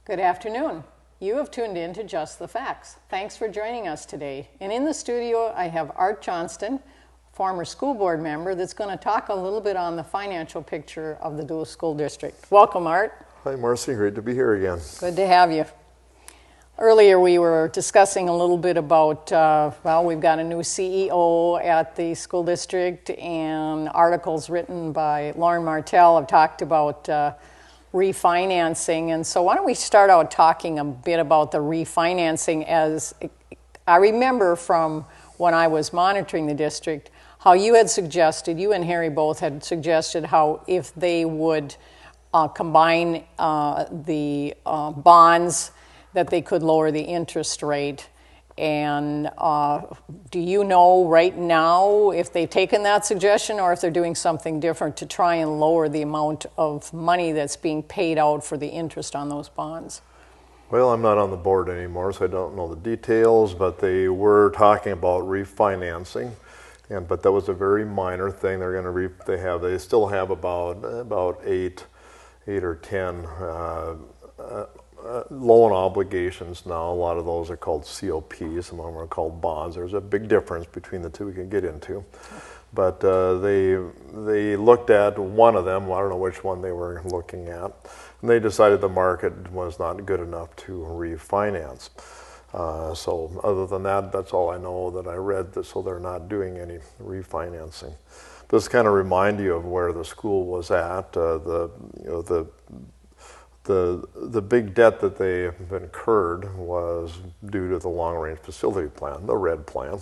Good afternoon. You have tuned in to Just the Facts. Thanks for joining us today. And in the studio, I have Art Johnston, former school board member, that's going to talk a little bit on the financial picture of the Duluth School District. Welcome, Art. Hi, Marcia. Great to be here again. Good to have you. Earlier, we were discussing a little bit about, we've got a new CEO at the school district, and articles written by Lauren Martell have talked about refinancing. And so why don't we start out talking a bit about the refinancing. As I remember from when I was monitoring the district, how you had suggested, you and Harry both had suggested how if they would combine the bonds, that they could lower the interest rate. And do you know right now if they've taken that suggestion or if they're doing something different to try and lower the amount of money that's being paid out for the interest on those bonds? Well, I'm not on the board anymore, so I don't know the details, but they were talking about refinancing, but that was a very minor thing. They're going to they still have about eight or 10 loan obligations now. A lot of those are called COPs, some of them are called bonds. There's a big difference between the two we can get into. But they looked at one of them, I don't know which one they were looking at, and they decided the market was not good enough to refinance. So other than that, that's all I know that I read, so they're not doing any refinancing. Just kind of remind you of where the school was at. The big debt that they have incurred was due to the long-range facility plan, the RED plan,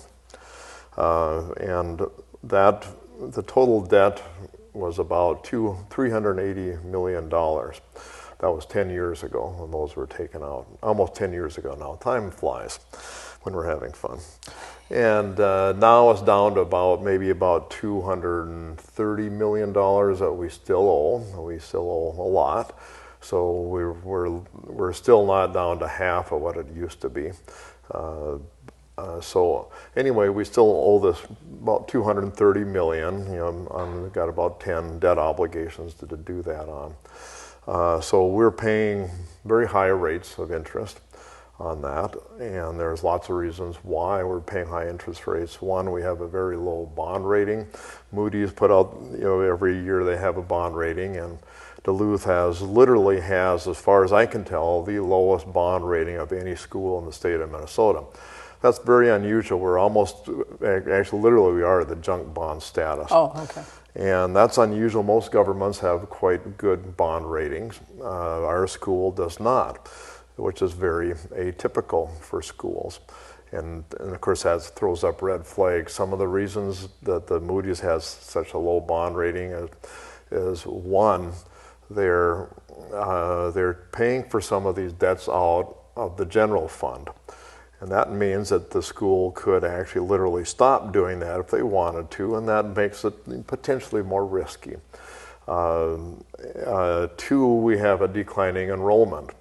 and that the total debt was about $380 million. That was 10 years ago when those were taken out. Almost 10 years ago now. Time flies when we're having fun. And now it's down to maybe about $230 million that we still owe. We still owe a lot. So we're still not down to half of what it used to be. So anyway, we still owe this about $230 million. We've got about 10 debt obligations to do that on. So we're paying very high rates of interest on that, and there's lots of reasons why we're paying high interest rates. One, we have a very low bond rating. Moody's put out, every year they have a bond rating, and Duluth literally has, as far as I can tell, the lowest bond rating of any school in the state of Minnesota. That's very unusual. We're literally we are at the junk bond status. Oh, okay. And that's unusual. Most governments have quite good bond ratings. Our school does not, which is very atypical for schools. And of course that throws up red flags. Some of the reasons that the Moody's has such a low bond rating is one, they're paying for some of these debts out of the general fund. And that means that the school could actually literally stop doing that if they wanted to, and that makes it potentially more risky. Two, we have a declining enrollment.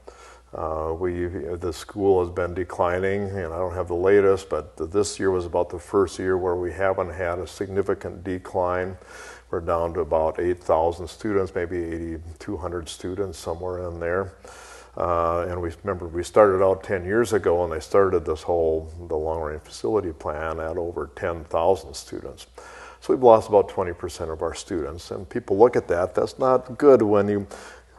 The school has been declining, and I don't have the latest, but this year was about the first year where we haven't had a significant decline. We're down to about 8,000 students, maybe 8,200 students, somewhere in there. And we started out 10 years ago, and they started the long-range facility plan at over 10,000 students. So we've lost about 20% of our students, and people look at that. That's not good.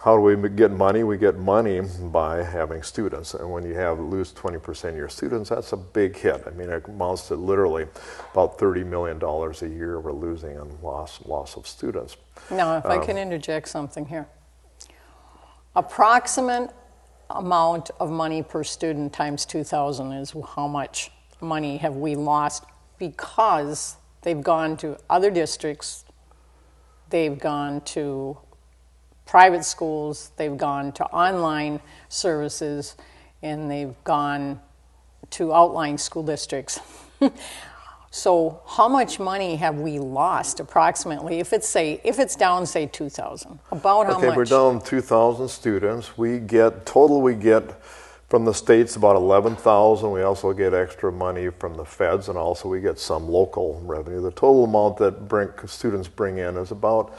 How do we get money? We get money by having students, and when you lose 20% of your students, that's a big hit. I mean, it amounts to literally about $30 million a year we're losing on loss of students. Now, if I can interject something here. Approximate amount of money per student times 2,000 is how much money have we lost because they've gone to other districts, they've gone to private schools, they've gone to online services, and they've gone to outlying school districts. So how much money have we lost approximately if it's down, say, 2,000? About how much? Okay, we're down 2,000 students. We get from the states about 11,000. We also get extra money from the feds, and also we get some local revenue. The total amount that students bring in is about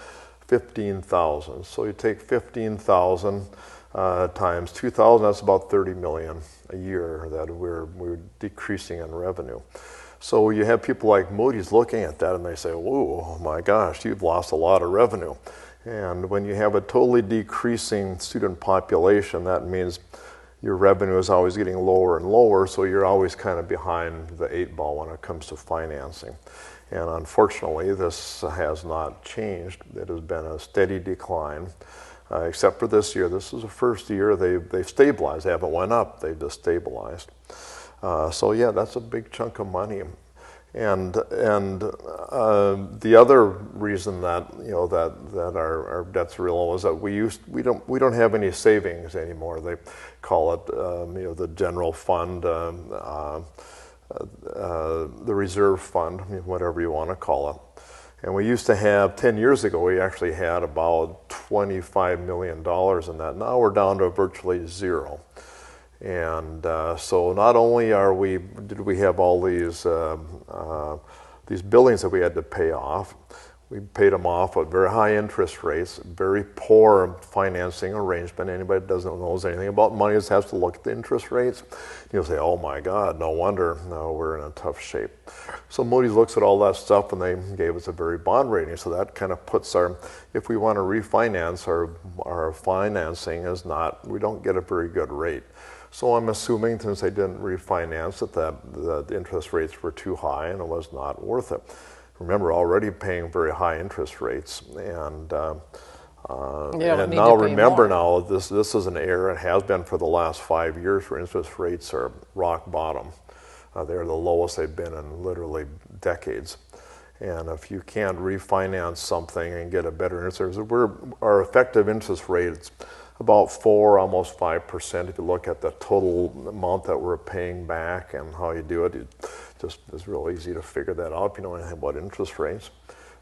15,000. So you take 15,000 times 2,000, that's about 30 million a year that we're decreasing in revenue. So you have people like Moody's looking at that and they say, whoa, my gosh, you've lost a lot of revenue. And when you have a totally decreasing student population, that means your revenue is always getting lower and lower, so you're always kind of behind the 8 ball when it comes to financing. And unfortunately, this has not changed. It has been a steady decline, except for this year. This is the first year they've stabilized. They haven't went up, they've just stabilized. So yeah, that's a big chunk of money. And the other reason that that our debt's real low is that we don't have any savings anymore. They call it the general fund, the reserve fund, whatever you want to call it. And we used to have 10 years ago. We actually had about $25 million in that. Now we're down to virtually zero. And so not only did we have all these buildings that we had to pay off, we paid them off at very high interest rates, very poor financing arrangement. Anybody that doesn't know anything about money has to look at the interest rates. You'll say, oh my God, no wonder we're in a tough shape. So Moody's looks at all that stuff and they gave us a very bond rating. So that kind of puts if we want to refinance, our financing we don't get a very good rate. So I'm assuming, since they didn't refinance it, that the interest rates were too high and it was not worth it. Remember, already paying very high interest rates, and now remember now this is an error. It has been for the last 5 years, where interest rates are rock bottom. They're the lowest they've been in literally decades. And if you can't refinance something and get a better interest rate, our effective interest rate is about 4, almost 5%. If you look at the total amount that we're paying back and how you do it, it's real easy to figure that out if you know anything about interest rates,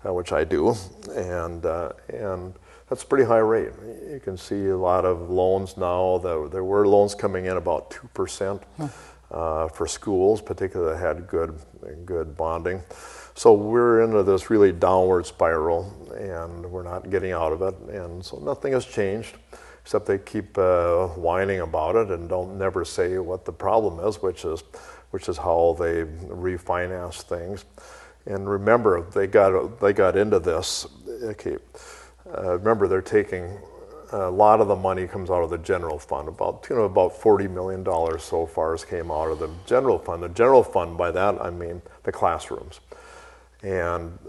which I do. And that's a pretty high rate. You can see a lot of loans now. There were loans coming in about 2% for schools, particularly that had good bonding. So we're into this really downward spiral, and we're not getting out of it. And so nothing has changed, except they keep whining about it and don't never say what the problem is, which is how they refinance things. And remember, they got into this. Okay, remember they're taking a lot of the money comes out of the general fund. About $40 million so far has came out of the general fund. The general fund, by that I mean the classrooms. And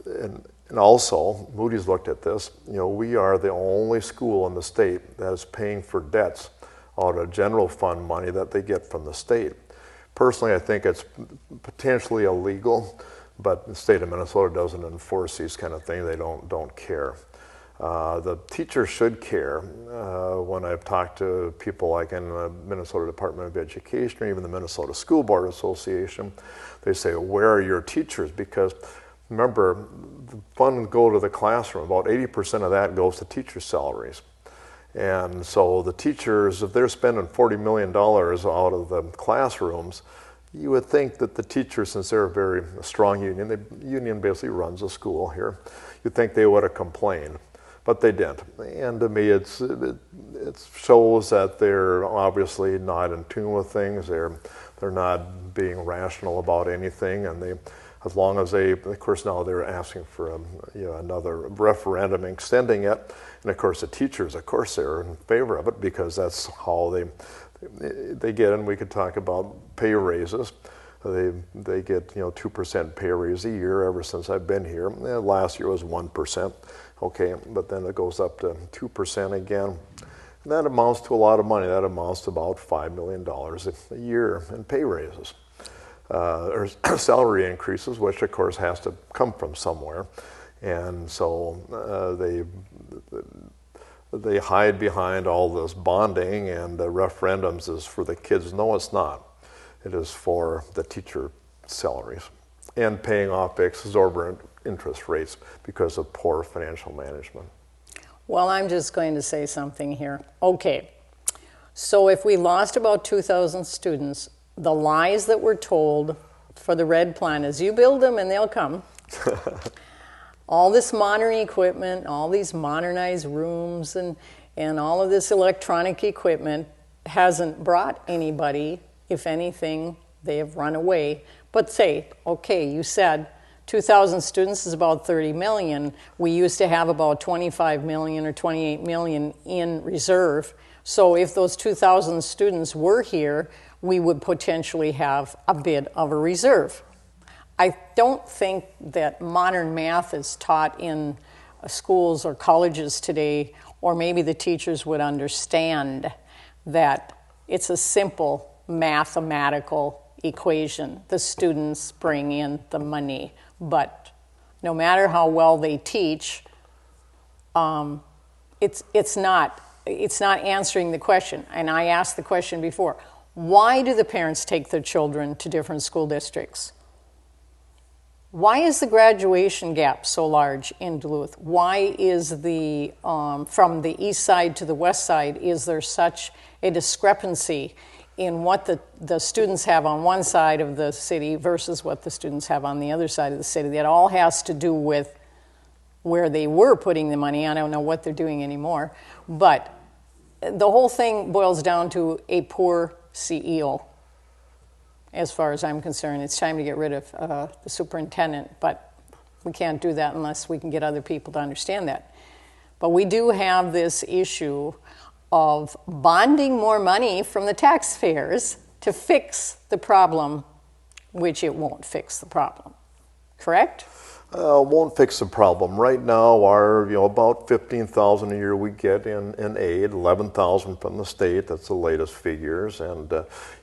also, Moody's looked at this. We are the only school in the state that is paying for debts out of general fund money that they get from the state. Personally, I think it's potentially illegal, but the state of Minnesota doesn't enforce these kind of things. They don't care. The teachers should care. When I've talked to people like in the Minnesota Department of Education or even the Minnesota School Board Association, they say, where are your teachers? Because remember, the funds go to the classroom. About 80% of that goes to teacher salaries. And so the teachers, if they're spending $40 million out of the classrooms, you would think that the teachers, since they're a very strong union, the union basically runs the school here, you'd think they would have complained. But they didn't. And to me, it shows that they're obviously not in tune with things. They're not being rational about anything, and as long as of course now they're asking for another referendum extending it, and of course the teachers, of course they're in favor of it because that's how they get in. We could talk about pay raises. They get 2% pay raise a year ever since I've been here. Last year was 1%, okay, but then it goes up to 2% again. And that amounts to a lot of money. That amounts to about $5 million a year in pay raises. Or salary increases, which of course has to come from somewhere, and so they hide behind all this bonding, and the referendums is for the kids. No, it's not. It is for the teacher salaries and paying off exorbitant interest rates because of poor financial management. Well, I'm just going to say something here. Okay, so if we lost about 2,000 students, the lies that were told for the red plan is you build them and they'll come. All this modern equipment, all these modernized rooms, and And all of this electronic equipment hasn't brought anybody. If anything, they have run away. But say, okay, you said 2,000 students is about 30 million. We used to have about 25 million or 28 million in reserve. So if those 2,000 students were here, we would potentially have a bit of a reserve. I don't think that modern math is taught in schools or colleges today, or maybe the teachers would understand that it's a simple mathematical equation. The students bring in the money, but no matter how well they teach, it's not answering the question. And I asked the question before, why do the parents take their children to different school districts? Why is the graduation gap so large in Duluth? Why is the, from the east side to the west side, is there such a discrepancy in what the students have on one side of the city versus what the students have on the other side of the city? That all has to do with where they were putting the money. I don't know what they're doing anymore. But the whole thing boils down to a poor CEO. As far as I'm concerned, it's time to get rid of the superintendent, but we can't do that unless we can get other people to understand that. But we do have this issue of bonding more money from the taxpayers to fix the problem, which it won't fix the problem. Correct? Won't fix the problem. Right now, our about 15,000 a year we get in aid, 11,000 from the state. That's the latest figures, and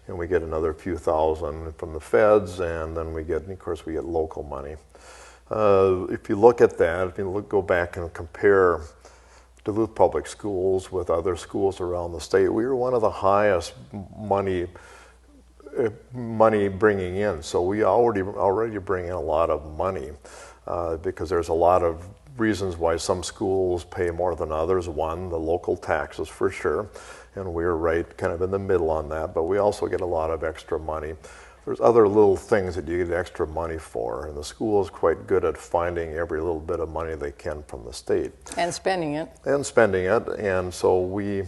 we get another few thousand from the feds, and then we get, of course, we get local money. If you look at that, if you go back and compare Duluth Public Schools with other schools around the state, we were one of the highest money bringing in. So we already bring in a lot of money. Because there's a lot of reasons why some schools pay more than others. One, the local taxes for sure, and we're right kind of in the middle on that, but we also get a lot of extra money. There's other little things that you get extra money for, and the school is quite good at finding every little bit of money they can from the state. And spending it. And so we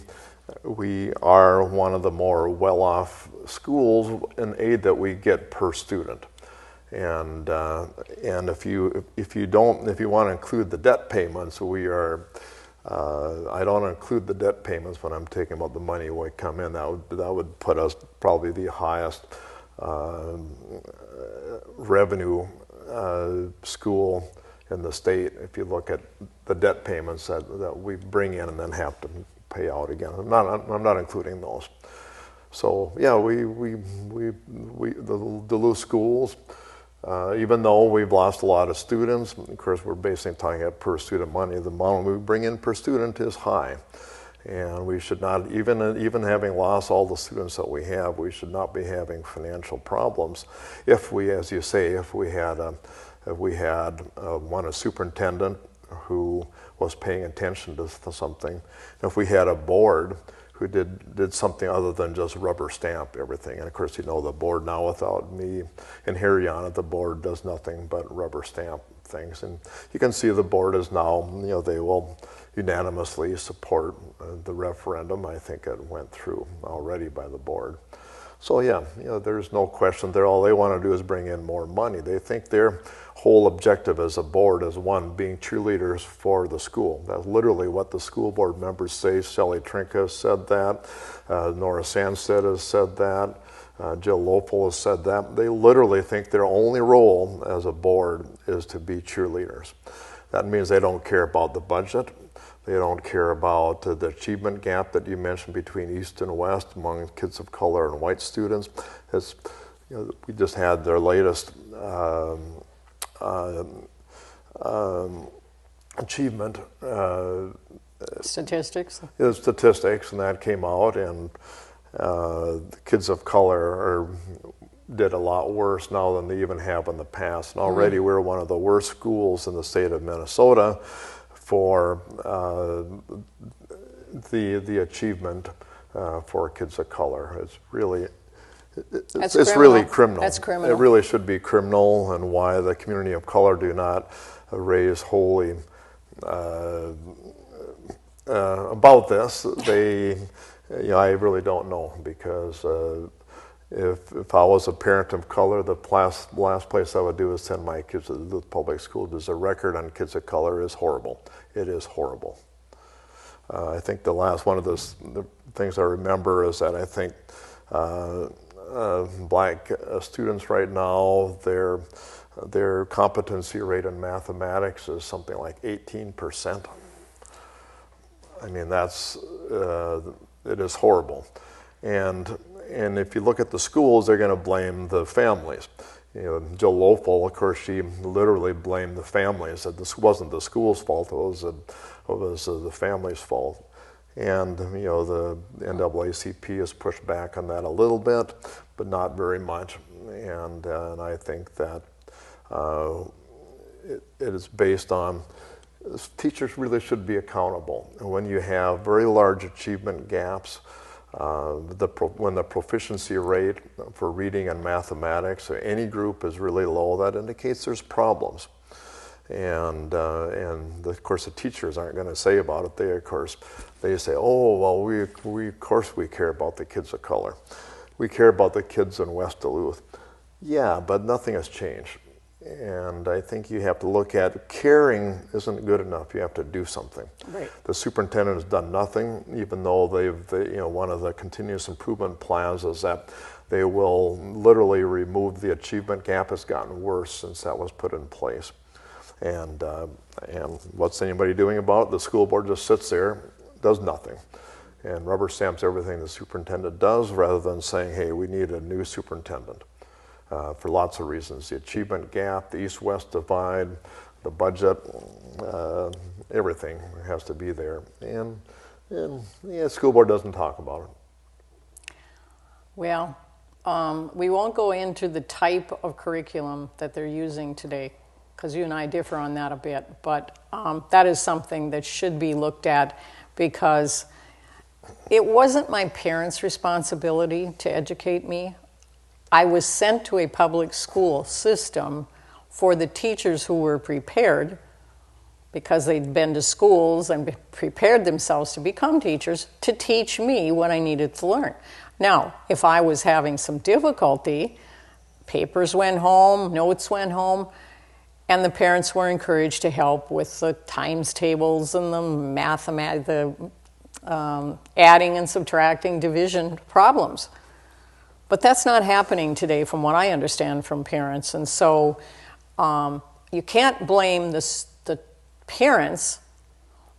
are one of the more well-off schools in aid that we get per student. And if you want to include the debt payments, we are. I don't include the debt payments when I'm talking about the money we come in. That would put us probably the highest revenue school in the state. If you look at the debt payments that we bring in and then have to pay out again, I'm not including those. So yeah, the Duluth schools. Even though we've lost a lot of students, of course we're basically talking about per student money, the amount we bring in per student is high. And we should not, even having lost all the students that we have, we should not be having financial problems if we, as you say, if we had a superintendent who was paying attention to something, if we had a board who did something other than just rubber stamp everything. And of course, the board now, without me and Harry on it, the board does nothing but rubber stamp things. And you can see the board is now, they will unanimously support the referendum. I think it went through already by the board. So yeah, there's no question there. All they want to do is bring in more money. They think their whole objective as a board is one, being cheerleaders for the school. That's literally what the school board members say. Sally Trinka has said that. Nora Sandstead has said that. Jill Lopel has said that. They literally think their only role as a board is to be cheerleaders. That means they don't care about the budget. They don't care about the achievement gap that you mentioned between East and West among kids of color and white students. We just had their latest achievement statistics. Statistics, and that came out, and the kids of color did a lot worse now than they even have in the past. And already we're one of the worst schools in the state of Minnesota for the achievement for kids of color. It's really really criminal. That's criminal. It really should be criminal, and why the community of color do not raise holy about this, I really don't know, because if I was a parent of color, the last place I would do is send my kids to the public school, because the record on kids of color is horrible. It is horrible. I think the one of the things I remember is that I think black students right now, their competency rate in mathematics is something like 18%. I mean, it is horrible. And if you look at the schools, they're going to blame the families. Jill Lofel, of course, she literally blamed the families. That this wasn't the school's fault; it was the family's fault. And the NAACP has pushed back on that a little bit, but not very much. And I think that it is based on teachers really should be accountable. And when you have very large achievement gaps, when the proficiency rate for reading and mathematics or any group is really low, that indicates there's problems. And of course the teachers aren't going to say about it. They say, oh, well, we of course we care about the kids of color. We care about the kids in West Duluth. Yeah, but nothing has changed. And I think you have to look at caring isn't good enough. You have to do something. Right. The superintendent has done nothing, even though one of the continuous improvement plans is that they will literally remove the achievement gap. Has gotten worse since that was put in place. And what's anybody doing about it? The school board just sits there, does nothing, and rubber stamps everything the superintendent does, rather than saying, hey, we need a new superintendent. For lots of reasons: the achievement gap, the east-west divide, the budget, everything has to be there. And the school board doesn't talk about it. Well, we won't go into the type of curriculum that they're using today, because you and I differ on that a bit, but that is something that should be looked at, because it wasn't my parents' responsibility to educate me. I was sent to a public school system for the teachers who were prepared, because they'd been to schools and prepared themselves to become teachers, to teach me what I needed to learn. Now, if I was having some difficulty, papers went home, notes went home, and the parents were encouraged to help with the times tables and the adding and subtracting, division problems. But that's not happening today, from what I understand from parents. And so you can't blame the parents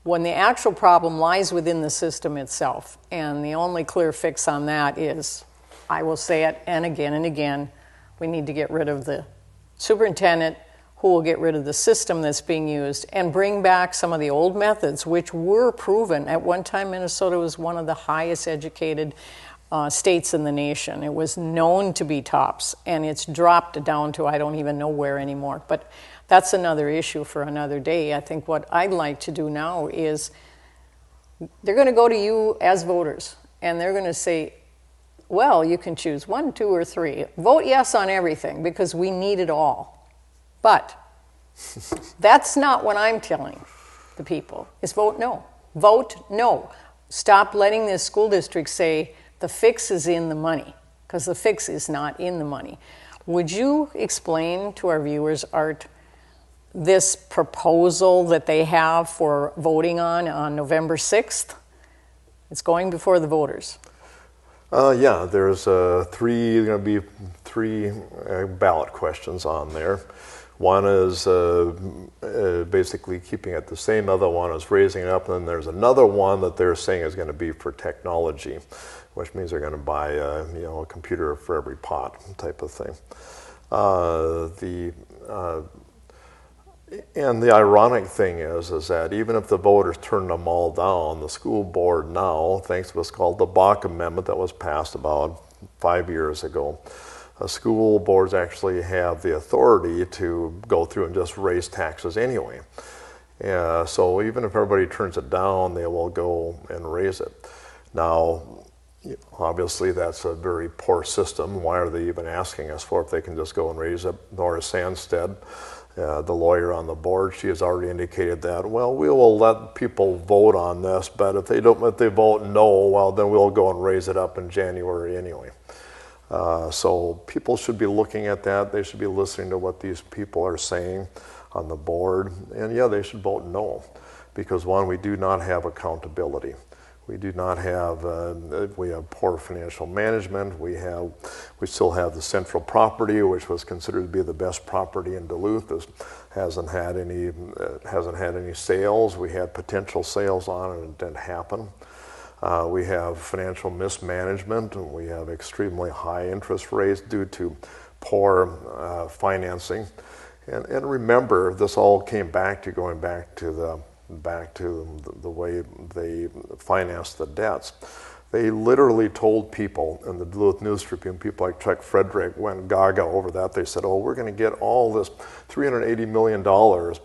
when the actual problem lies within the system itself. And the only clear fix on that is, I will say it and again, we need to get rid of the superintendent, who will get rid of the system that's being used, and bring back some of the old methods, which were proven. At one time, Minnesota was one of the highest educated states in the nation. It was known to be tops, and it's dropped down to I don't even know where anymore. But that's another issue for another day. I think what I'd like to do now is, they're going to go to you as voters, and they're going to say, well, you can choose 1, 2, or 3. Vote yes on everything, because we need it all. But that's not what I'm telling the people, is vote no. Vote no. Stop letting this school district say the fix is in the money, because the fix is not in the money. Would you explain to our viewers, Art, this proposal that they have for voting on November 6th? It's going before the voters. Yeah, there's going to be three ballot questions on there. One is basically keeping it the same. Other one is raising it up. And then there's another one that they're saying is going to be for technology, which means they're going to buy a computer for every pot type of thing. And the ironic thing is that even if the voters turn them all down, the school board now, thanks to what's called the Bach Amendment that was passed about 5 years ago, school boards actually have the authority to go through and just raise taxes anyway. So even if everybody turns it down, they will go and raise it. Now, obviously that's a very poor system. Why are they even asking us for it if they can just go and raise it? Nora Sandstead The lawyer on the board, she has already indicated that, well, we will let people vote on this, but if they vote no, well, then we'll go and raise it up in January anyway. So people should be looking at that. They should be listening to what these people are saying on the board. And yeah, they should vote no, because one, we do not have accountability. We do not have, we have poor financial management. We still have the central property, which was considered to be the best property in Duluth. This hasn't had any sales. We had potential sales on it and it didn't happen. We have financial mismanagement, and we have extremely high interest rates due to poor financing. And remember, this all came back to going back to the way they financed the debts. They literally told people in the Duluth News Tribune, people like Chuck Frederick went gaga over that. They said, oh, we're going to get all this $380 million,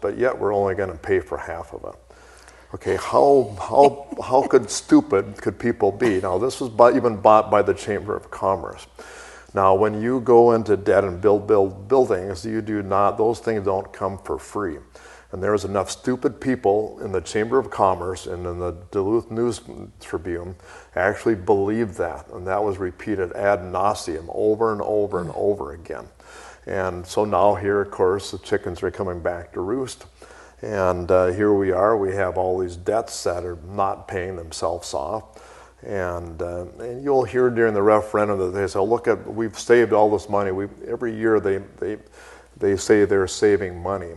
but yet we're only going to pay for half of it. Okay, how stupid could people be? Now, this was even bought by the Chamber of Commerce. Now, when you go into debt and build buildings, those things don't come for free. And there was enough stupid people in the Chamber of Commerce and in the Duluth News Tribune actually believed that. And that was repeated ad nauseum over and over and over again. And so now here, of course, the chickens are coming back to roost. And here we are. We have all these debts that are not paying themselves off. And you'll hear during the referendum that they say, look, we've saved all this money. Every year they say they're saving money.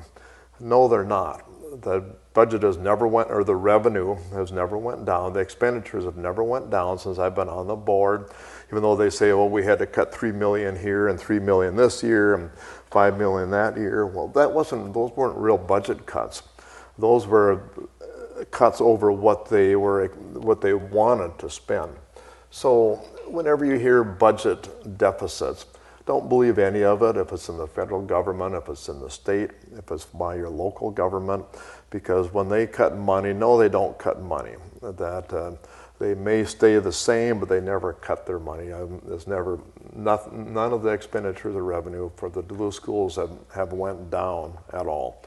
No, they're not. The budget has never went, or the revenue has never went down. The expenditures have never went down since I've been on the board, even though they say, well, we had to cut $3 million here and $3 million this year and $5 million that year. Well, those weren't real budget cuts. Those were cuts over what they wanted to spend. So whenever you hear budget deficits, don't believe any of it, if it's in the federal government, if it's in the state, if it's by your local government, because when they cut money, no, they don't cut money. They may stay the same, but they never cut their money. None of the expenditures or revenue for the Duluth schools have went down at all.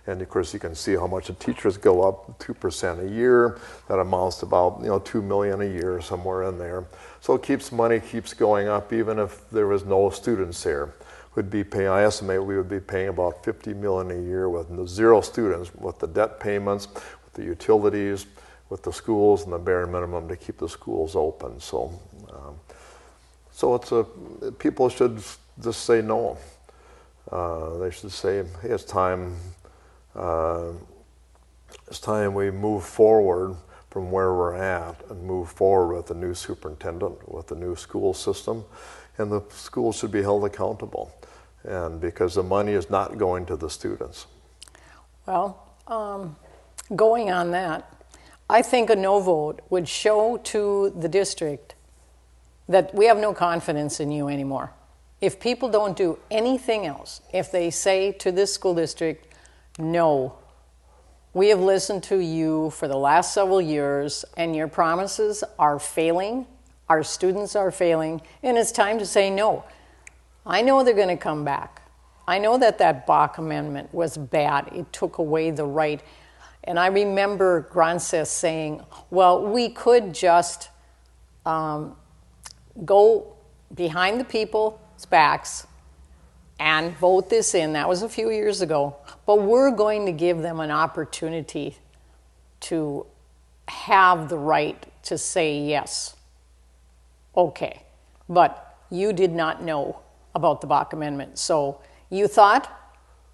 And of course, you can see how much the teachers go up, 2% a year. That amounts to about $2 million a year, somewhere in there. So money keeps going up, even if there was no students there. I estimate we would be paying about $50 million a year with 0 students, with the debt payments, with the utilities, with the schools, and the bare minimum to keep the schools open. So people should just say no. They should say, hey, it's time we move forward from where we're at and move forward with a new superintendent, with a new school system, and the schools should be held accountable, and because the money is not going to the students. Well, going on that, I think a no vote would show to the district that we have no confidence in you anymore. If people don't do anything else, if they say to this school district, no, we have listened to you for the last several years and your promises are failing, our students are failing, and it's time to say no. I know they're going to come back. I know that Bach amendment was bad. It took away the right. And I remember Gronses saying, well, we could just go behind the people's backs and vote this in. That was a few years ago. But we're going to give them an opportunity to have the right to say yes. Okay. But you did not know about the Bach Amendment. So you thought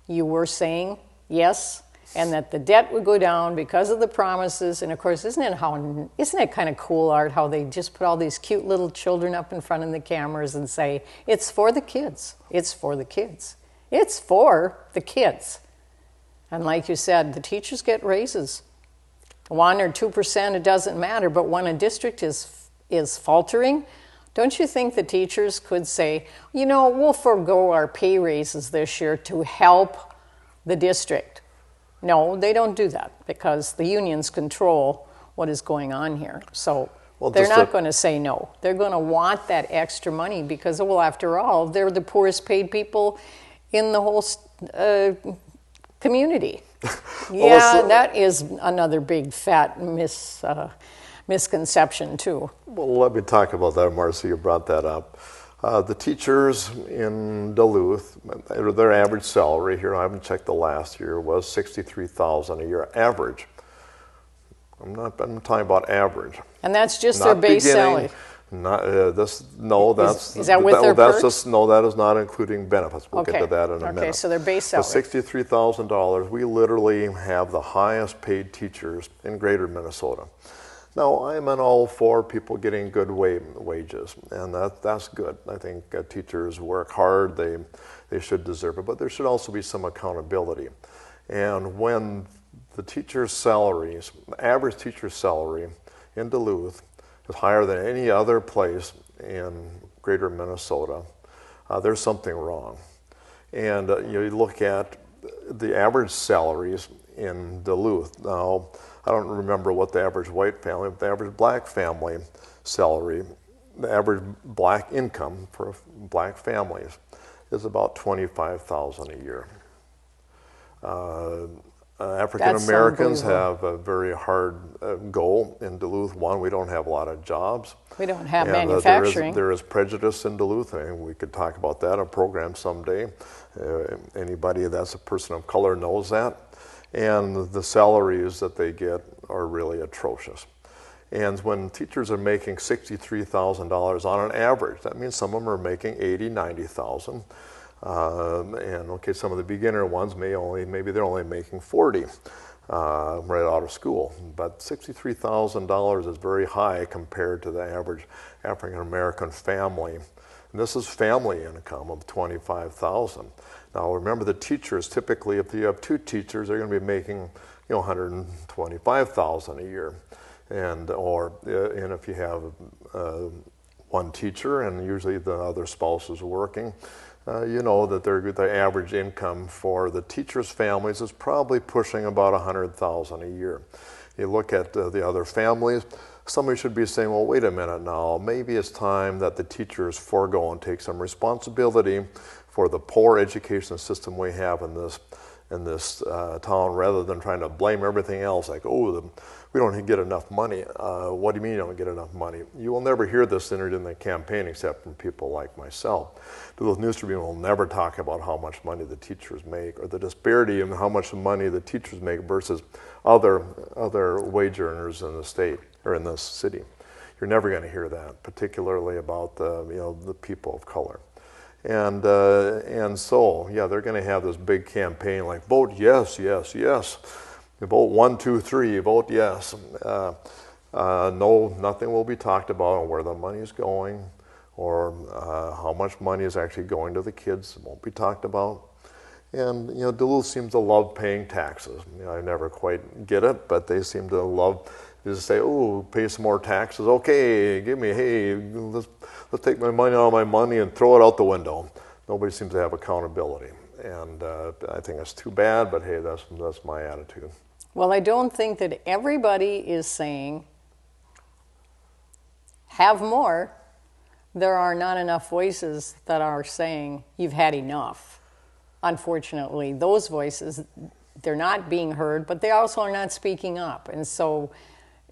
you were saying yes, and that the debt would go down because of the promises. And of course, isn't it kind of cool, Art, how they just put all these cute little children up in front of the cameras and say, it's for the kids, it's for the kids, it's for the kids. And like you said, the teachers get raises. 1 or 2%, it doesn't matter, but when a district is faltering, don't you think the teachers could say, we'll forego our pay raises this year to help the district? No, they don't do that because the unions control what is going on here. So they're not going to say no. They're going to want that extra money because, after all, they're the poorest paid people in the whole community. Well, That is another big fat misconception too. well, let me talk about that, Marcia. You brought that up. The teachers in Duluth, their average salary here, I haven't checked the last year, was $63,000 a year average. I'm talking about average. And that's just Not their base beginning, salary. Not that's Is that with their that's perks? just no, that is not including benefits. We'll get Okay. to that in a Okay, minute. so their base So salary. $63,000. We literally have the highest paid teachers in Greater Minnesota. Now, I'm in all for people getting good wages, and that's good. I think teachers work hard; they should deserve it, but there should also be some accountability. And when the teachers' salaries, the average teacher's salary in Duluth is higher than any other place in Greater Minnesota, there's something wrong. And you look at the average salaries in Duluth. Now, I don't remember what the average white family, but the average black family salary, the average black income for black families is about $25,000 a year. African Americans have a very hard goal in Duluth. One, we don't have a lot of jobs. We don't have And, manufacturing. there is prejudice in Duluth, and we could talk about that in a program someday. Anybody that's a person of color knows that. And the salaries that they get are really atrocious. And when teachers are making $63,000 on an average, that means some of them are making $80,000, $90,000. And okay, some of the beginner ones maybe they're only making 40 right out of school. But $63,000 is very high compared to the average African American family. And this is family income of $25,000. Now remember, the teachers typically, if you have two teachers, they're going to be making $125,000 a year, and if you have one teacher and usually the other spouse is working, you know that the average income for the teachers' families is probably pushing about $100,000 a year. You look at the other families, somebody should be saying, well, wait a minute now, maybe it's time that the teachers forego and take some responsibility for the poor education system we have in this town, rather than trying to blame everything else, like, oh, we don't get enough money. What do you mean you don't get enough money? You will never hear this in the campaign except from people like myself. The News Tribune will never talk about how much money the teachers make, or the disparity in how much money the teachers make versus other wage earners in the state or in this city. You're never going to hear that, particularly about the people of color. And so, yeah, they're going to have this big campaign like, vote yes, yes, yes. You vote 1, 2, 3, vote yes. No, nothing will be talked about on where the money is going, or how much money is actually going to the kids. It won't be talked about. And Duluth seems to love paying taxes. I never quite get it, but they seem to love to say, oh, pay some more taxes. Okay, let's take my money out of my money and throw it out the window. Nobody seems to have accountability. And I think it's too bad, but hey, that's my attitude. Well, I don't think that everybody is saying, have more. There are not enough voices that are saying, you've had enough. Unfortunately, those voices, they're not being heard, but they also are not speaking up. And so,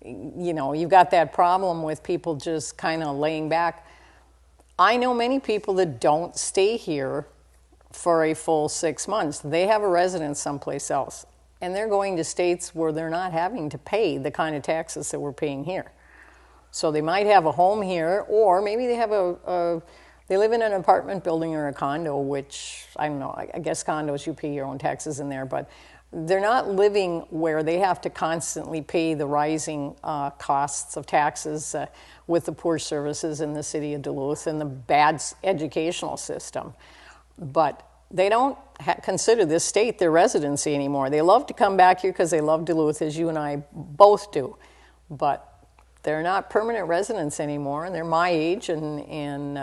you've got that problem with people just kind of laying back. I know many people that don't stay here for a full 6 months. They have a residence someplace else, and they're going to states where they're not having to pay the kind of taxes that we're paying here. So they might have a home here, or maybe they have they live in an apartment building or a condo, which, I don't know, I guess condos, you pay your own taxes in there, but they're not living where they have to constantly pay the rising costs of taxes with the poor services in the city of Duluth and the bad educational system. But they don't consider this state their residency anymore. They love to come back here because they love Duluth, as you and I both do. But they're not permanent residents anymore, and they're my age and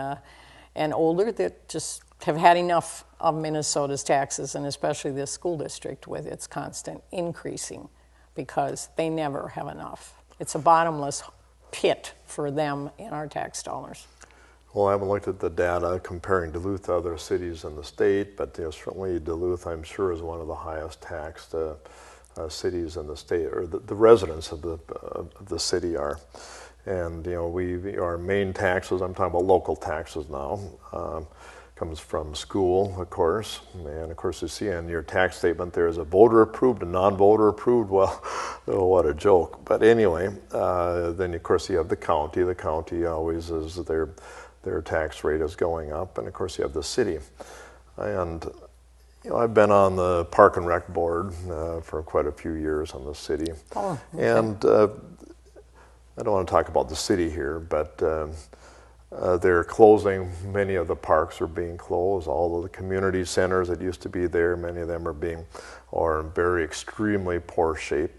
older, that just have had enough of Minnesota's taxes, and especially this school district with its constant increasing, because they never have enough. It's a bottomless pit for them and our tax dollars. Well, I haven't looked at the data comparing Duluth to other cities in the state, but certainly Duluth, I'm sure, is one of the highest taxed cities in the state, or the residents of the city are. And our main taxes, I'm talking about local taxes now, comes from school, of course. And of course, you see in your tax statement there is a voter approved and non-voter approved. Well, oh, what a joke. But anyway, then of course you have the county. The county always is their tax rate is going up, and of course you have the city. And I've been on the Park and Rec board for quite a few years on the city. Oh, okay. And I don't want to talk about the city here, but they're closing. Many of the parks are being closed. All of the community centers that used to be there, many of them are in very extremely poor shape.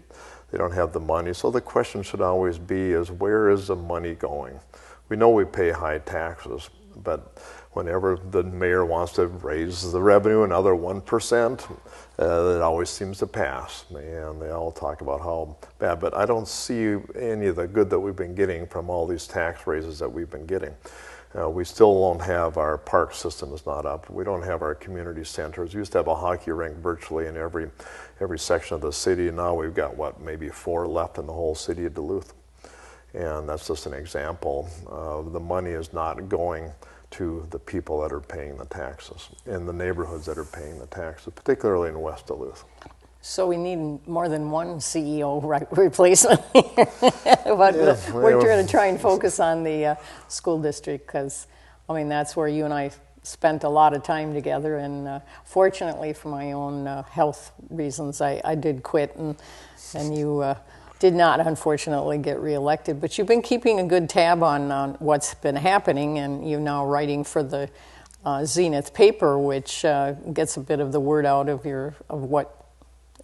They don't have the money. So the question should always be is, where is the money going? We know we pay high taxes, but whenever the mayor wants to raise the revenue another 1%, it always seems to pass. And they all talk about how bad, but I don't see any of the good that we've been getting from all these tax raises that we've been getting. We still don't have our park system is not up. We don't have our community centers. We used to have a hockey rink virtually in every section of the city. Now we've got, maybe 4 left in the whole city of Duluth. And that's just an example. The money is not going to the people that are paying the taxes, in the neighborhoods that are paying the taxes, particularly in West Duluth. So we need more than one CEO replacement. But we're going to try and focus on the school district, because, I mean, that's where you and I spent a lot of time together. And fortunately, for my own health reasons, I did quit, and you did not, unfortunately, get reelected. But you've been keeping a good tab on what's been happening, and you're now writing for the Zenith paper, which gets a bit of the word out of what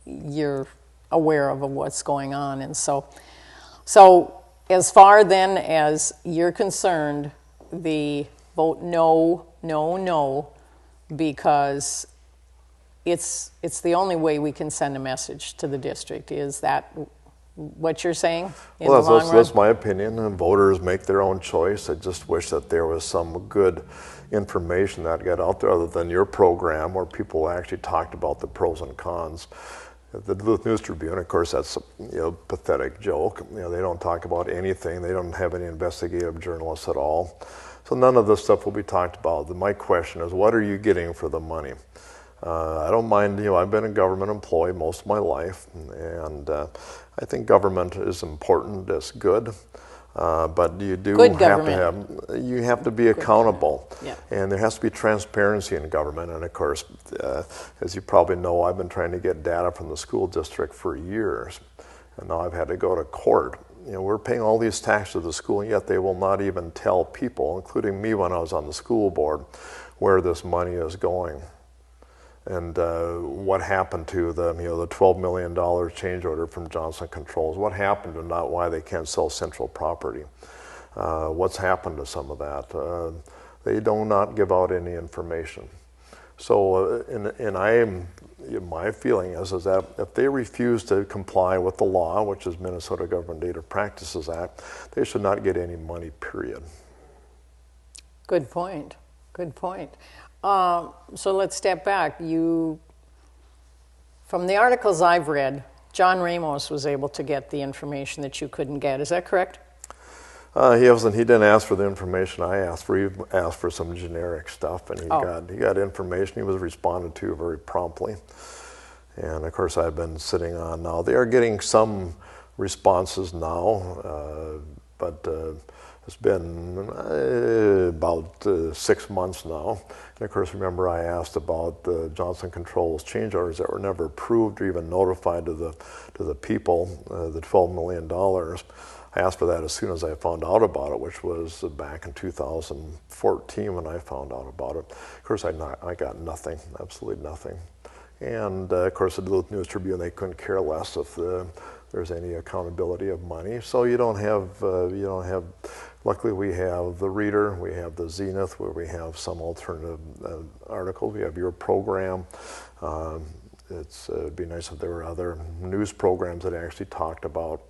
you're aware of what's going on. And so as far then as you're concerned, the vote no, no, no, because it's the only way we can send a message to the district. Is that what you're saying in the long run? That's my opinion, and voters make their own choice. I just wish that there was some good information that got out there other than your program, where people actually talked about the pros and cons. The Duluth News Tribune, of course, that's a pathetic joke. They don't talk about anything. They don't have any investigative journalists at all. So none of this stuff will be talked about. My question is, what are you getting for the money? I don't mind, I've been a government employee most of my life, and I think government is important, it's good, but you do have to be accountable. Yeah. And there has to be transparency in government. And of course, as you probably know, I've been trying to get data from the school district for years, and now I've had to go to court. We're paying all these taxes to the school, and yet they will not even tell people, including me when I was on the school board, where this money is going. And what happened to the $12 million change order from Johnston Controls? What happened to not why they can't sell central property? What's happened to some of that? They do not give out any information. So, my feeling is that if they refuse to comply with the law, which is Minnesota Government Data Practices Act, they should not get any money, period. Good point. Good point. So let's step back. From the articles I've read, John Ramos was able to get the information that you couldn't get. Is that correct? He didn't ask for the information I asked for. He asked for some generic stuff, and he got information. He was responded to very promptly. And of course, I've been sitting on now. They are getting some responses now, but it's been about 6 months now. And of course, remember I asked about the Johnston Controls change orders that were never approved or even notified to the people, the $12 million. I asked for that as soon as I found out about it, which was back in 2014 when I found out about it. Of course, I got nothing, absolutely nothing. And of course, the Duluth News Tribune, they couldn't care less if there's any accountability of money. So you don't have, luckily we have the Reader, we have the Zenith, where we have some alternative articles. We have your program. It'd be nice if there were other news programs that actually talked about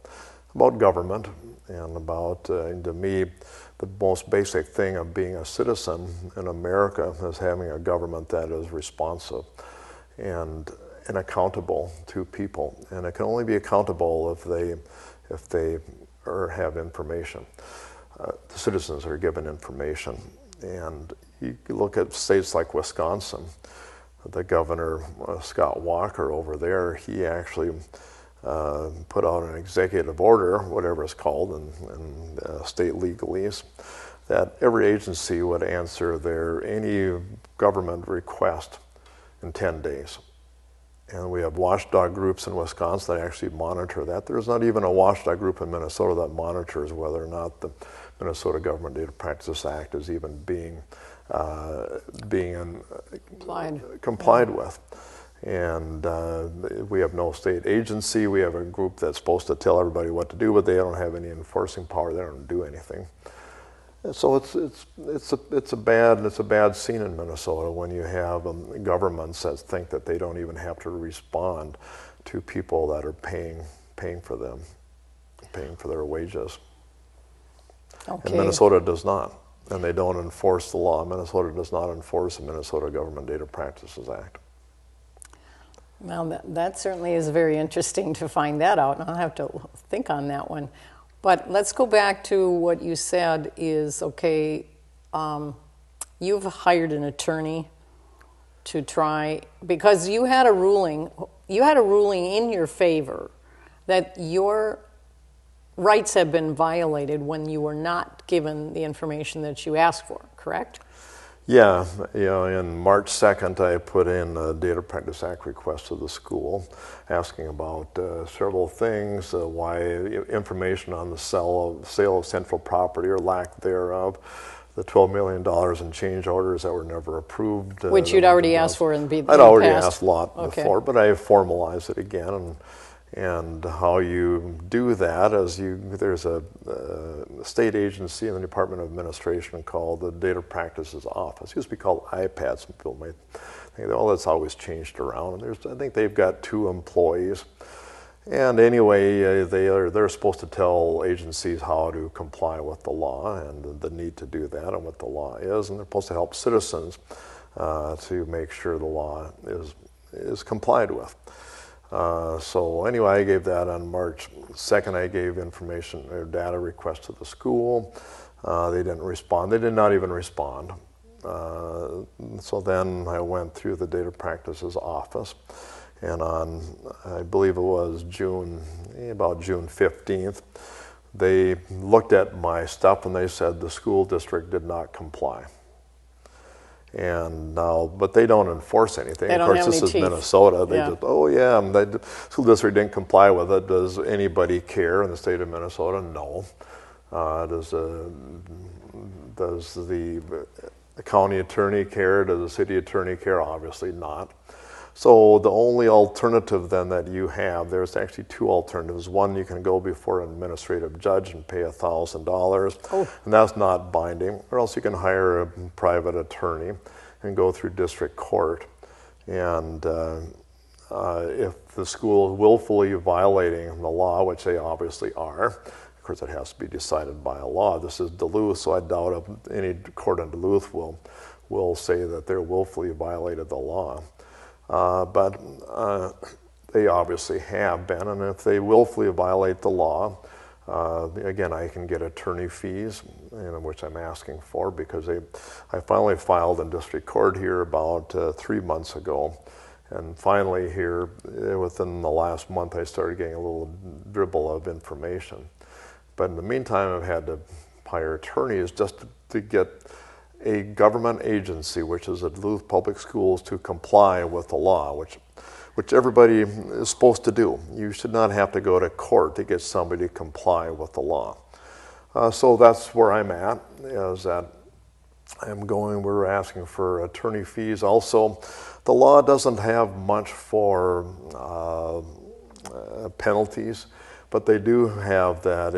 about government and about, to me, the most basic thing of being a citizen in America is having a government that is responsive and accountable to people. And it can only be accountable if they have information. The citizens are given information. And you look at states like Wisconsin, the governor, Scott Walker over there, he actually put out an executive order, whatever it's called in state legalese, that every agency would answer any government request in 10 days. And we have watchdog groups in Wisconsin that actually monitor that. There's not even a watchdog group in Minnesota that monitors whether or not the Minnesota Government Data Practices Act is even being complied with. And we have no state agency. We have a group that's supposed to tell everybody what to do, but they don't have any enforcing power. They don't do anything. And so it's a bad scene in Minnesota when you have governments that think that they don't even have to respond to people that are paying for them, paying for their wages. Okay. And Minnesota does not, and they don't enforce the law. Minnesota does not enforce the Minnesota Government Data Practices Act. Well, that certainly is very interesting to find that out, and I'll have to think on that one. But let's go back to what you said is, okay, you've hired an attorney to try, because you had a ruling in your favor that your rights have been violated when you were not given the information that you asked for, correct? Yeah, in March 2nd, I put in a Data Practice Act request to the school asking about several things, why information on the sale of central property or lack thereof, the $12 million in change orders that were never approved. Which you'd already asked for in the past. I'd already asked a lot before, but I formalized it again. And how you do that is there's a state agency in the Department of Administration called the Data Practices Office. It used to be called IPAD. Some people might think, oh, that's always changed around. And I think they've got 2 employees. And anyway, they're supposed to tell agencies how to comply with the law and the need to do that and what the law is. And they're supposed to help citizens to make sure the law is complied with. So anyway, I gave that on March 2nd. I gave information or data request to the school. They didn't respond. They did not even respond. So then I went through the Data Practices Office, and on, I believe it was about June 15th, they looked at my stuff and they said the school district did not comply. And now, but they don't enforce anything. Of course, this is Minnesota. They just, oh yeah, the school district didn't comply with it. Does anybody care in the state of Minnesota? No. Does the county attorney care? Does the city attorney care? Obviously not. So the only alternative then that you have, there's actually 2 alternatives. One, you can go before an administrative judge and pay $1,000, and that's not binding. Or else you can hire a private attorney and go through district court. And if the school is willfully violating the law, which they obviously are, of course it has to be decided by a law. This is Duluth, so I doubt if any court in Duluth will say that they're willfully violated the law. But they obviously have been, and if they willfully violate the law, again, I can get attorney fees, which I'm asking for, because I finally filed in district court here about 3 months ago, and finally here, within the last month, I started getting a little dribble of information. But in the meantime, I've had to hire attorneys just to get a government agency, which is the Duluth Public Schools, to comply with the law, which everybody is supposed to do. You should not have to go to court to get somebody to comply with the law. So that's where I'm at, is that we're asking for attorney fees. Also, the law doesn't have much for penalties, but they do have that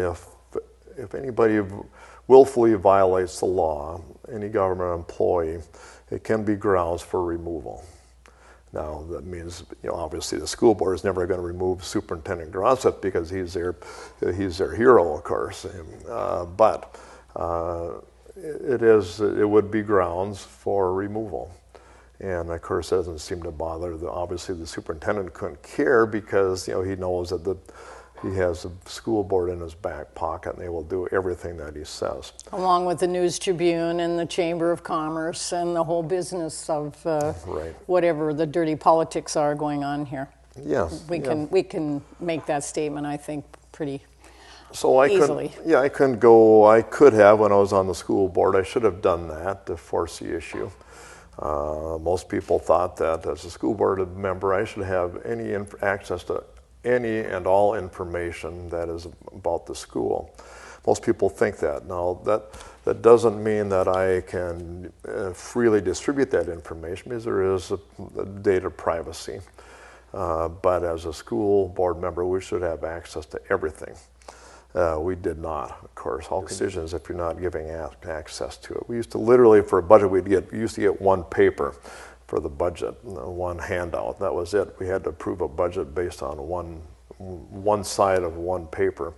if anybody willfully violates the law, any government employee, it can be grounds for removal. Now, that means, obviously the school board is never going to remove Superintendent Grosset because he's their hero, of course. But it would be grounds for removal. And of course, it doesn't seem to bother. Obviously, the superintendent couldn't care because he knows that he has the school board in his back pocket, and they will do everything that he says. Along with the News Tribune and the Chamber of Commerce and the whole business of Right. whatever the dirty politics are going on here. Yes. We can make that statement, I think, pretty So easily. I couldn't go. I could have when I was on the school board. I should have done that to force the issue. Most people thought that as a school board member, I should have access to any and all information that is about the school. Most people think that. Now, that doesn't mean that I can freely distribute that information because there is a data privacy. But as a school board member, we should have access to everything. We did not, of course. All decisions if you're not giving access to it. We used to literally, for a budget, we used to get one paper for the budget, one handout. That was it. We had to approve a budget based on one side of one paper.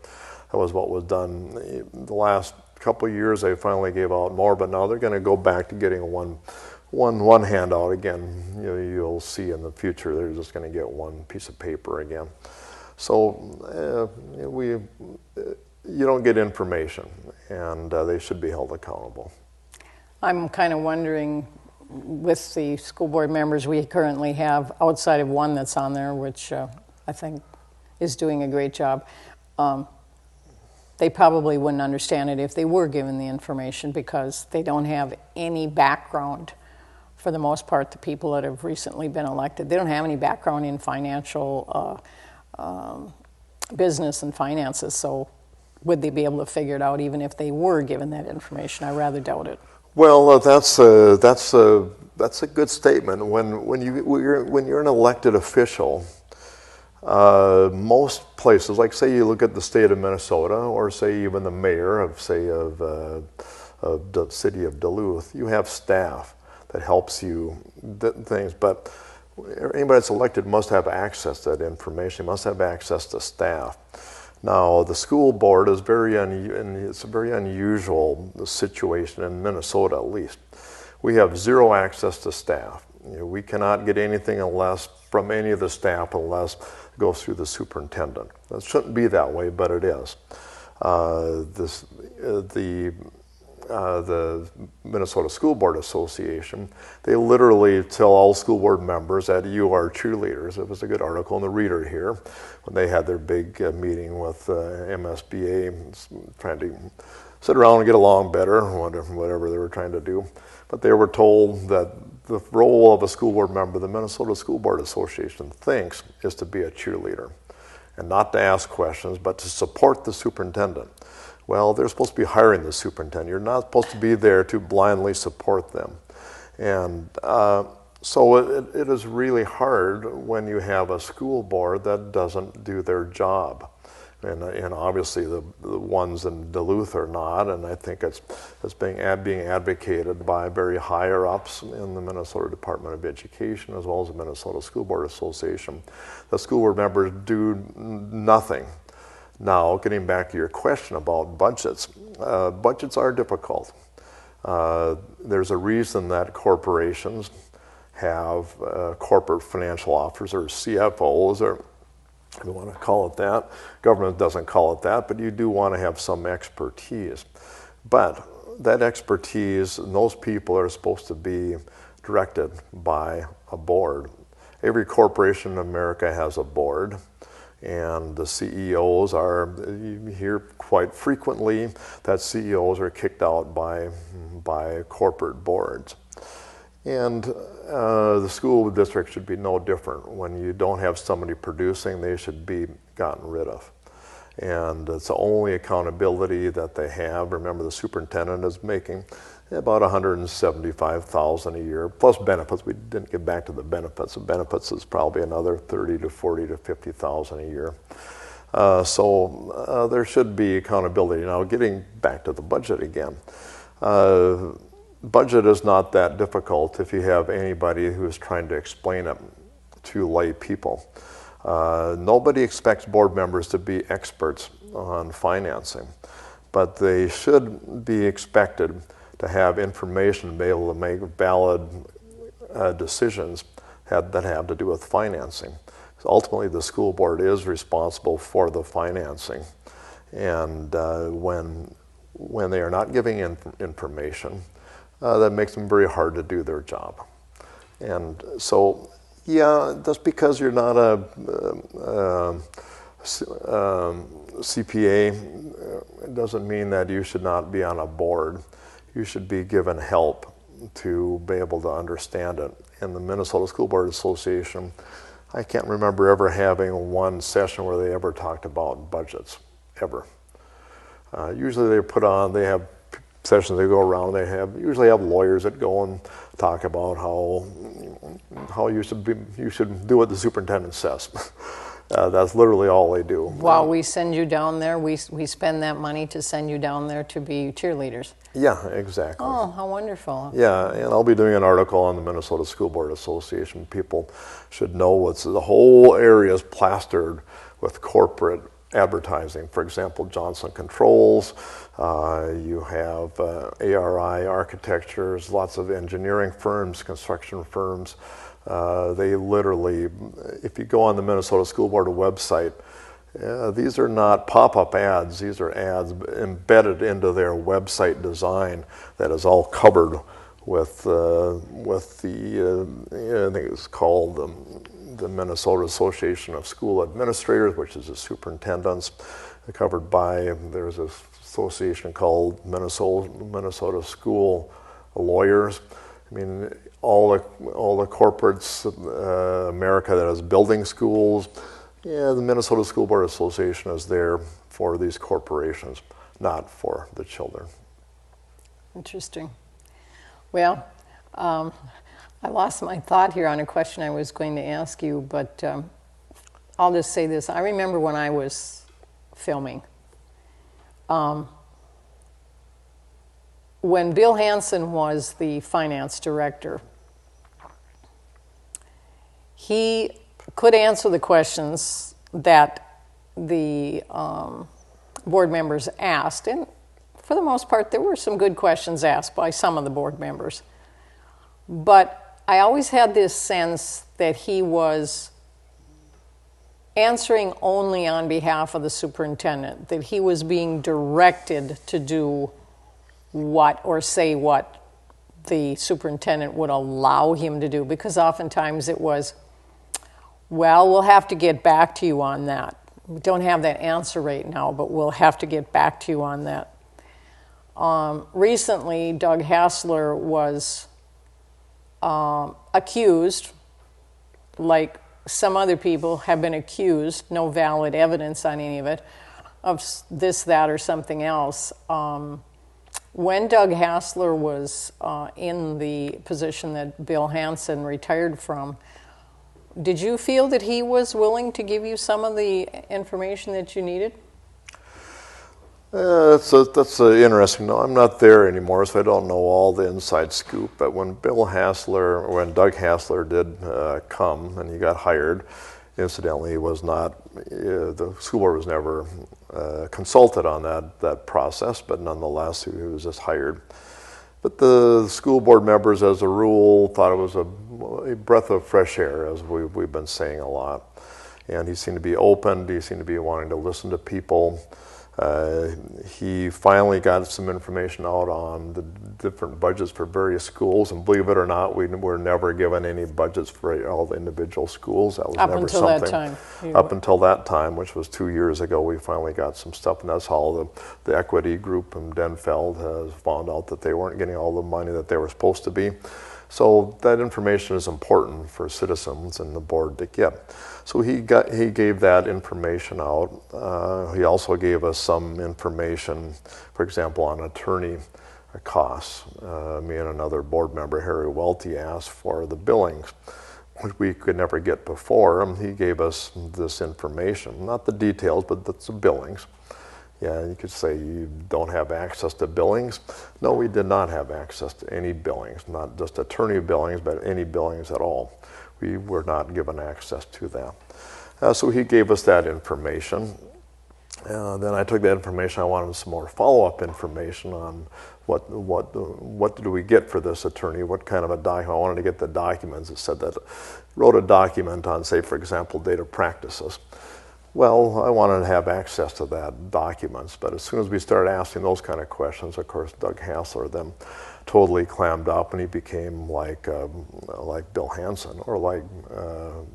That was what was done. The last couple of years, they finally gave out more, but now they're going to go back to getting one handout again. You'll see in the future they're just going to get one piece of paper again. So you don't get information, and they should be held accountable. I'm kind of wondering, with the school board members we currently have, outside of one that's on there, which I think is doing a great job, they probably wouldn't understand it if they were given the information because they don't have any background. For the most part, the people that have recently been elected, they don't have any background in financial business and finances, so would they be able to figure it out even if they were given that information? I rather doubt it. Well, that's a good statement. When you're an elected official, most places, like say you look at the state of Minnesota, or say even the mayor of the city of Duluth, you have staff that helps you things, but anybody that's elected must have access to that information, must have access to staff. Now, the school board is it's a very unusual situation in Minnesota, at least. We have zero access to staff. We cannot get anything from any of the staff unless it goes through the superintendent. It shouldn't be that way, but it is. The Minnesota School Board Association, they literally tell all school board members that you are cheerleaders. It was a good article in the Reader here when they had their big meeting with MSBA, trying to sit around and get along better, whatever they were trying to do. But they were told that the role of a school board member, the Minnesota School Board Association thinks, is to be a cheerleader and not to ask questions, but to support the superintendent. Well, they're supposed to be hiring the superintendent. You're not supposed to be there to blindly support them. And so it is really hard when you have a school board that doesn't do their job. And obviously the ones in Duluth are not, and I think it's being advocated by very higher ups in the Minnesota Department of Education as well as the Minnesota School Board Association. The school board members do nothing. Now, getting back to your question about budgets, budgets are difficult. There's a reason that corporations have corporate financial officers, or CFOs, or if you want to call it that. Government doesn't call it that, but you do want to have some expertise. But that expertise and those people are supposed to be directed by a board. Every corporation in America has a board, and the CEOs you hear quite frequently that CEOs are kicked out by corporate boards. And the school district should be no different. When you don't have somebody producing, they should be gotten rid of. And it's the only accountability that they have. Remember, the superintendent is making about $175,000 a year, plus benefits. We didn't get back to the benefits. The benefits is probably another $30,000 to $40,000 to $50,000 a year. So there should be accountability. Now, getting back to the budget again. Budget is not that difficult if you have anybody who is trying to explain it to lay people. Nobody expects board members to be experts on financing, but they should be expected to have information to be able to make valid decisions that have to do with financing. So ultimately, the school board is responsible for the financing, and when they are not giving information, that makes them very hard to do their job. And so, yeah, just because you're not a CPA doesn't mean that you should not be on a board. You should be given help to be able to understand it. In the Minnesota School Board Association, I can't remember ever having one session where they ever talked about budgets, ever. Usually they have sessions they go around, usually have lawyers that go and talk about how you should do what the superintendent says. That's literally all they do. While we send you down there, we spend that money to send you down there to be cheerleaders. Yeah, exactly. Oh, how wonderful. Yeah, and I'll be doing an article on the Minnesota School Board Association. People should know the whole area is plastered with corporate advertising. For example, Johnston Controls, you have ARI Architectures, lots of engineering firms, construction firms. They literally, if you go on the Minnesota School Board website, these are not pop-up ads. These are ads embedded into their website design that is all covered with the I think it's called the Minnesota Association of School Administrators, which is the superintendents. Covered by, there's an association called Minnesota School Lawyers. I mean, all the corporates, America that is building schools, yeah, the Minnesota School Board Association is there for these corporations, not for the children. Interesting. Well, I lost my thought here on a question I was going to ask you, but I'll just say this. I remember when I was filming, when Bill Hansen was the finance director, he could answer the questions that the board members asked, and for the most part, there were some good questions asked by some of the board members. But I always had this sense that he was answering only on behalf of the superintendent, that he was being directed to do what or say what the superintendent would allow him to do, because oftentimes it was, well, we'll have to get back to you on that. We don't have that answer right now, but we'll have to get back to you on that. Recently, Doug Hassler was accused, like some other people have been accused, no valid evidence on any of it, of this, that, or something else. When Doug Hassler was in the position that Bill Hansen retired from, did you feel that he was willing to give you some of the information that you needed? That's interesting. No, I'm not there anymore, so I don't know all the inside scoop. But when Doug Hassler did come and he got hired, incidentally, he was not. The school board was never consulted on that process, but nonetheless, he was just hired. But the school board members, as a rule, thought it was a breath of fresh air, as we've been saying a lot. And he seemed to be open. He seemed to be wanting to listen to people. He finally got some information out on the different budgets for various schools, and believe it or not, we were never given any budgets for all the individual schools. That was up never until something. That time. Up until that time, which was 2 years ago, we finally got some stuff, and that's how the equity group in Denfeld has found out that they weren't getting all the money that they were supposed to be. So that information is important for citizens and the board to get. So he gave that information out. He also gave us some information, for example, on attorney costs. Me and another board member, Harry Welty, asked for the billings, which we could never get before. He gave us this information, not the details, but that's the billings. Yeah, you could say you don't have access to billings. No, we did not have access to any billings, not just attorney billings, but any billings at all. we were not given access to that. So he gave us that information. Then I took that information. I wanted some more follow-up information on what did we get for this attorney? What kind of a document? I wanted to get the documents. It said that wrote a document on, say, for example, data practices. Well, I wanted to have access to that documents, but as soon as we started asking those kind of questions, of course, Doug Hassler then totally clammed up, and he became like Bill Hansen or like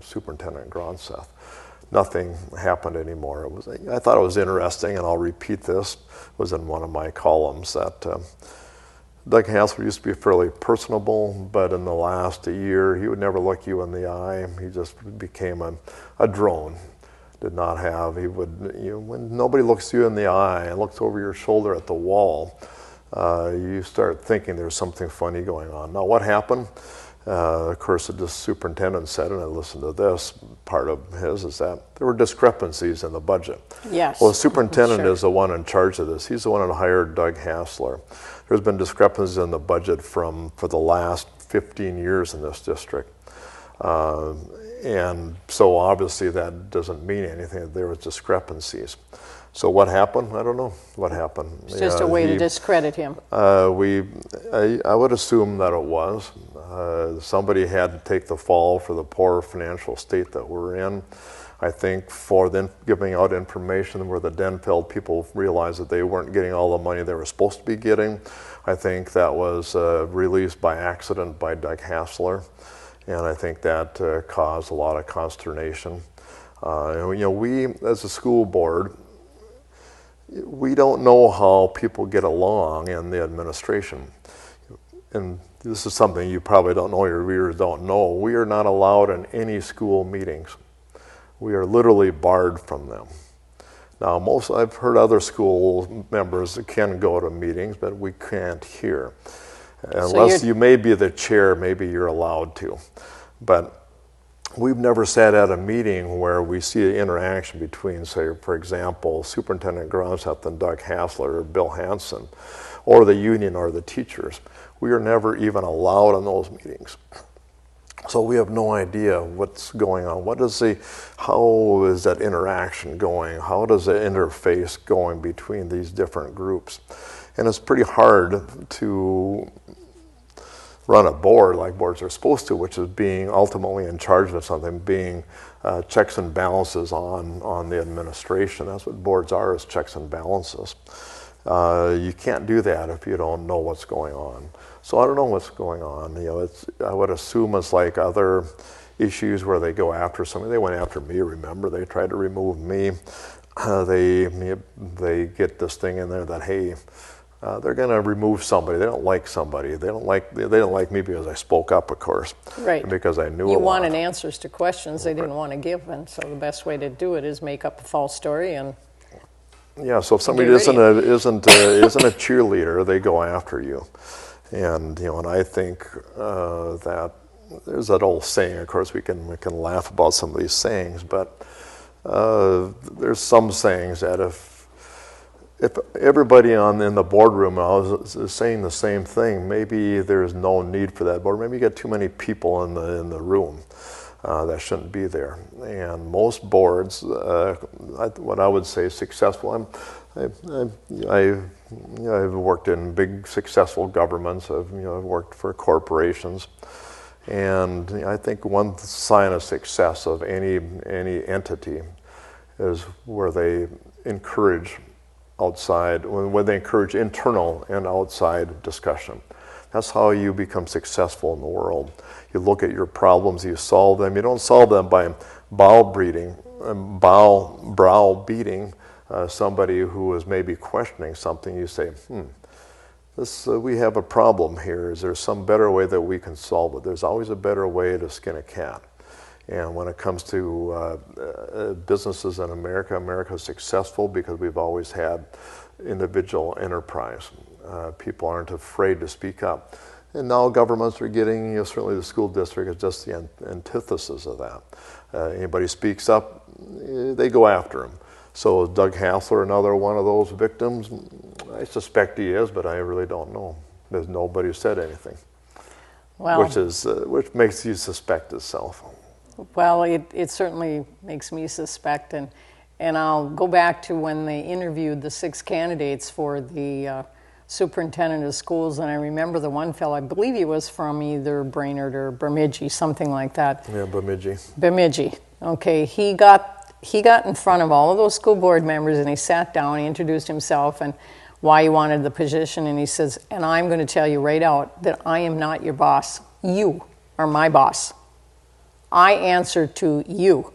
Superintendent Gronseth. Nothing happened anymore. I thought it was interesting, and I'll repeat this. It was in one of my columns that Doug Hassler used to be fairly personable, but in the last year, he would never look you in the eye. He just became a drone. Did not have, when nobody looks you in the eye and looks over your shoulder at the wall, you start thinking there's something funny going on. Now, what happened? Of course, the superintendent said, and I listened to this part of his, is that there were discrepancies in the budget. Yes. Well, the superintendent Sure. is the one in charge of this. He's the one that hired Doug Hassler. There's been discrepancies in the budget for the last 15 years in this district. And so obviously that doesn't mean anything. There was discrepancies. So what happened? I don't know what happened. It's just a way to discredit him. I would assume that it was. Somebody had to take the fall for the poor financial state that we're in. I think for then giving out information where the Denfeld people realized that they weren't getting all the money they were supposed to be getting. I think that was released by accident by Doug Hassler. And I think that caused a lot of consternation. We, as a school board, we don't know how people get along in the administration. And this is something you probably don't know, your readers don't know. We are not allowed in any school meetings. We are literally barred from them. Now, I've heard other school members that can go to meetings, but we can't here. Unless you may be the chair, maybe you're allowed to. But we've never sat at a meeting where we see an interaction between, say, for example, Superintendent Gronseth and Doug Hassler or Bill Hansen, or the union or the teachers. We are never even allowed in those meetings. So we have no idea what's going on. How is that interaction going? How does the interface going between these different groups? And it's pretty hard to run a board like boards are supposed to, which is being ultimately in charge of something, being checks and balances on the administration. That's what boards are, is checks and balances. You can't do that if you don't know what's going on. So I don't know what's going on. I would assume it's like other issues where they go after somebody. They went after me, remember? They tried to remove me. They get this thing in there that, hey, they're going to remove somebody. They don't like somebody. They don't like me because I spoke up, of course. Right. And because I knew You a lot. wanted answers to questions they didn't want to give, and so the best way to do it is make up a false story and. Yeah. So if somebody isn't a cheerleader, they go after you, and and I think that there's that old saying. Of course, we can laugh about some of these sayings, but there's some sayings that if everybody in the boardroom is saying the same thing, maybe there's no need for that board. Maybe you get too many people in the room that shouldn't be there. And most boards, what I would say, successful. I've worked in big successful governments. I've worked for corporations, and I think one sign of success of any entity is where they encourage outside, when they encourage internal and outside discussion. That's how you become successful in the world. You look at your problems, you solve them. You don't solve them by browbeating somebody who is maybe questioning something. You say, we have a problem here. Is there some better way that we can solve it? There's always a better way to skin a cat. And when it comes to businesses in America, America is successful because we've always had individual enterprise. People aren't afraid to speak up. And now governments are getting, certainly the school district is just the antithesis of that. Anybody speaks up, they go after him. So is Doug Hassler another one of those victims? I suspect he is, but I really don't know. There's nobody who said anything. Well, which makes you suspect itself. Well, it certainly makes me suspect, and I'll go back to when they interviewed the 6 candidates for the superintendent of schools, and I remember the one fellow, I believe he was from either Brainerd or Bemidji, something like that. Yeah, Bemidji. Bemidji. Okay, he got in front of all of those school board members, and he sat down, he introduced himself and why he wanted the position, and he says, and I'm going to tell you right out that I am not your boss. You are my boss. I answer to you.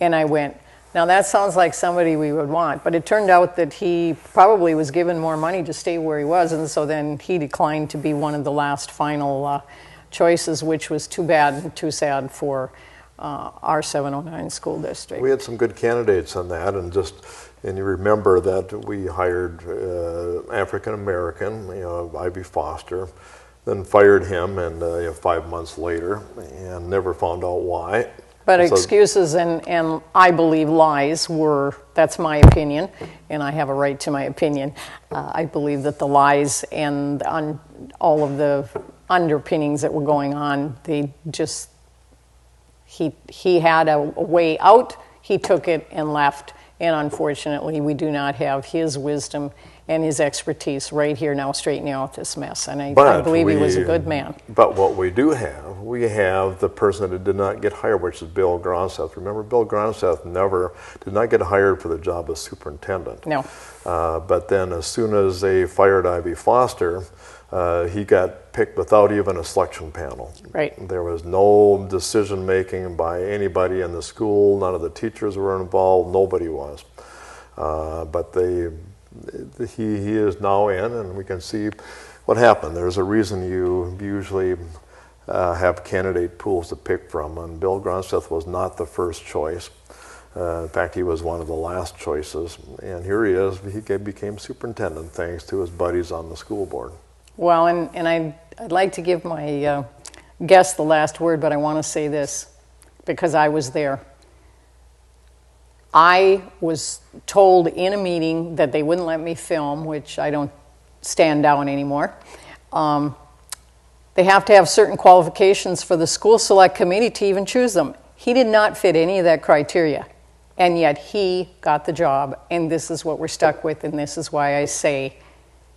And I went, now that sounds like somebody we would want, but it turned out that he probably was given more money to stay where he was, and so then he declined to be one of the last final choices, which was too bad and too sad for our 709 school district. We had some good candidates on that, and you remember that we hired African American, Ivy Foster, then fired him, and 5 months later, and never found out why. But excuses and I believe lies were, that's my opinion, and I have a right to my opinion. I believe that the lies and all of the underpinnings that were going on, he had a way out, he took it and left, and unfortunately we do not have his wisdom and his expertise right here now straightening out this mess, and I believe he was a good man. But what we do have, we have the person that did not get hired, which is Bill Gronseth. Remember, Bill Gronseth did not get hired for the job of superintendent. No. But then as soon as they fired Ivy Foster, he got picked without even a selection panel. Right. There was no decision making by anybody in the school. None of the teachers were involved. Nobody was. But he is now in, and we can see what happened. There's a reason you usually have candidate pools to pick from, and Bill Gronseth was not the first choice. In fact, he was one of the last choices, and here he is. He became superintendent thanks to his buddies on the school board. Well, and I'd like to give my guest the last word, but I want to say this because I was there. I was told in a meeting that they wouldn't let me film, which I don't stand down anymore. They have to have certain qualifications for the school select committee to even choose them. He did not fit any of that criteria, and yet he got the job, and this is what we're stuck with, and this is why I say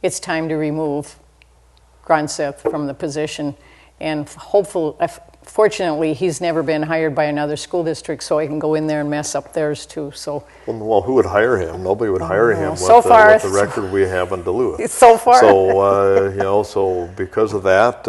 it's time to remove Gronseth from the position, and fortunately, he's never been hired by another school district, so I can go in there and mess up theirs too. So, well, who would hire him? Nobody would hire him with the record we have in Duluth. So far. So, so because of that,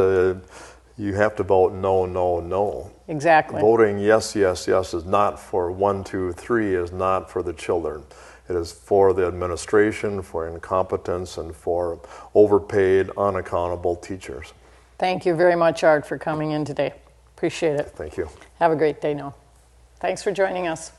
you have to vote no, no, no. Exactly. Voting yes, yes, yes is not for 1, 2, 3 is not for the children. It is for the administration, for incompetence, and for overpaid, unaccountable teachers. Thank you very much, Art, for coming in today. Appreciate it. Thank you. Have a great day now. Thanks for joining us.